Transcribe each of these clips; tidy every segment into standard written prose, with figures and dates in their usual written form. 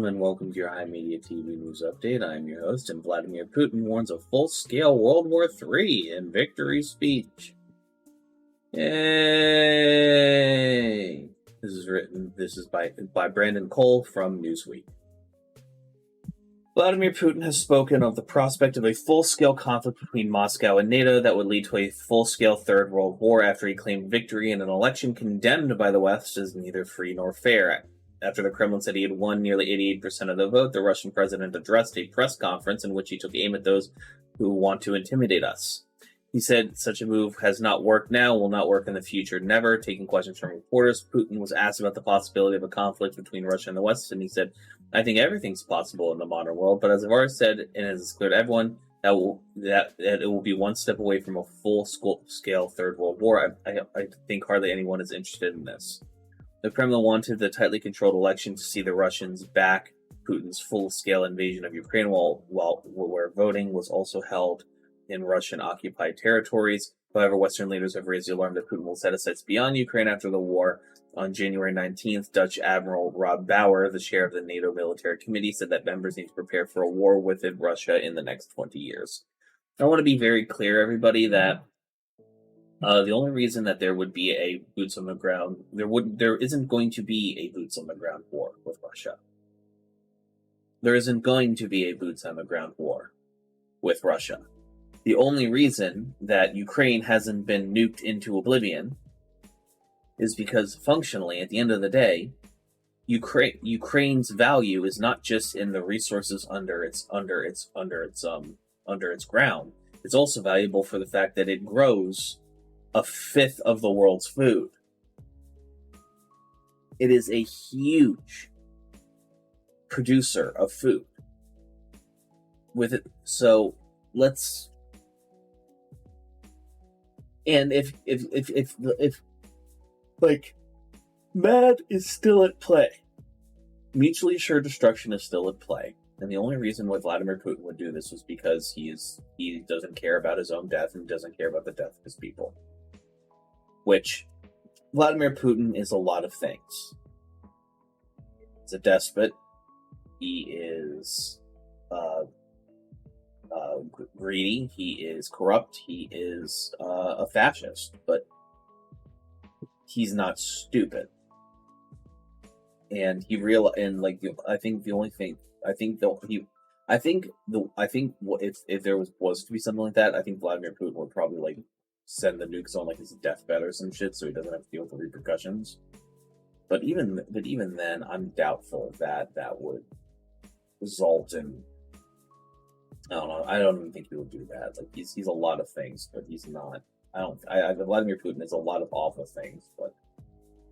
gentlemen, welcome to your HIMediaTV news update. I'm your host, and Vladimir Putin warns of full-scale World War III in victory speech. Yay! This is by Brandon Cole from Newsweek. Vladimir Putin has spoken of the prospect of a full-scale conflict between Moscow and NATO that would lead to a full-scale Third World War after he claimed victory in an election condemned by the West as neither free nor fair. After the Kremlin said he had won nearly 88% of the vote, the Russian president addressed a press conference in which he took aim at those who want to intimidate us. He said such a move has not worked now, will not work in the future, never. Taking questions from reporters, Putin was asked about the possibility of a conflict between Russia and the West, and he said, I think everything's possible in the modern world, but as I've already said, and as it's clear to everyone, that it will be one step away from a full-scale Third World War. I think hardly anyone is interested in this. The Kremlin wanted the tightly controlled election to see the Russians back Putin's full-scale invasion of Ukraine, where voting was also held in Russian-occupied territories. However, Western leaders have raised the alarm that Putin will set his sights beyond Ukraine after the war. On January 19th, Dutch Admiral Rob Bauer, the chair of the NATO Military Committee, said that members need to prepare for a war within Russia in the next 20 years. I want to be very clear, everybody, that the only reason that there would be a boots on the ground, there isn't going to be a boots on the ground war with Russia. There isn't going to be a boots on the ground war with Russia. The only reason that Ukraine hasn't been nuked into oblivion is because functionally, at the end of the day, Ukraine's value is not just in the resources under its ground. It's also valuable for the fact that it grows a fifth of the world's food. It is a huge producer of food. With it, so let's. And if like, MAD is still at play, mutually assured destruction is still at play, and the only reason why Vladimir Putin would do this was because he doesn't care about his own death and doesn't care about the death of his people. Which, Vladimir Putin is a lot of things. He's a despot. He is greedy. He is corrupt. He is a fascist. But he's not stupid. And he I think the only thing if there was to be something like that, I think Vladimir Putin would probably send the nukes on his deathbed or some shit, so he doesn't have to deal with the repercussions. But even then, I'm doubtful that would result in. I don't know. I don't even think he would do that. He's a lot of things, but he's not. Vladimir Putin is a lot of awful things, but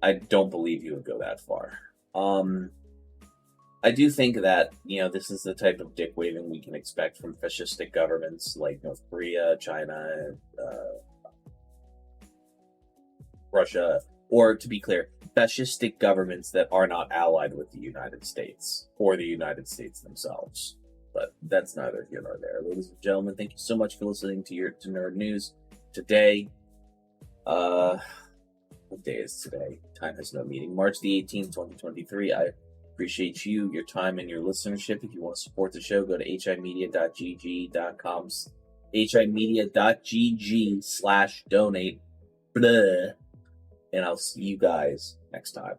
I don't believe he would go that far. I do think that this is the type of dick waving we can expect from fascistic governments like North Korea, China, Russia, or to be clear, fascistic governments that are not allied with the United States or the United States themselves. But that's neither here nor there. Ladies and gentlemen, thank you so much for listening to Nerd News today. What day is today? Time has no meaning. March the 18th, 2023. I appreciate your time, and your listenership. If you want to support the show, go to HIMedia.gg.com, HIMedia.gg/donate. And I'll see you guys next time.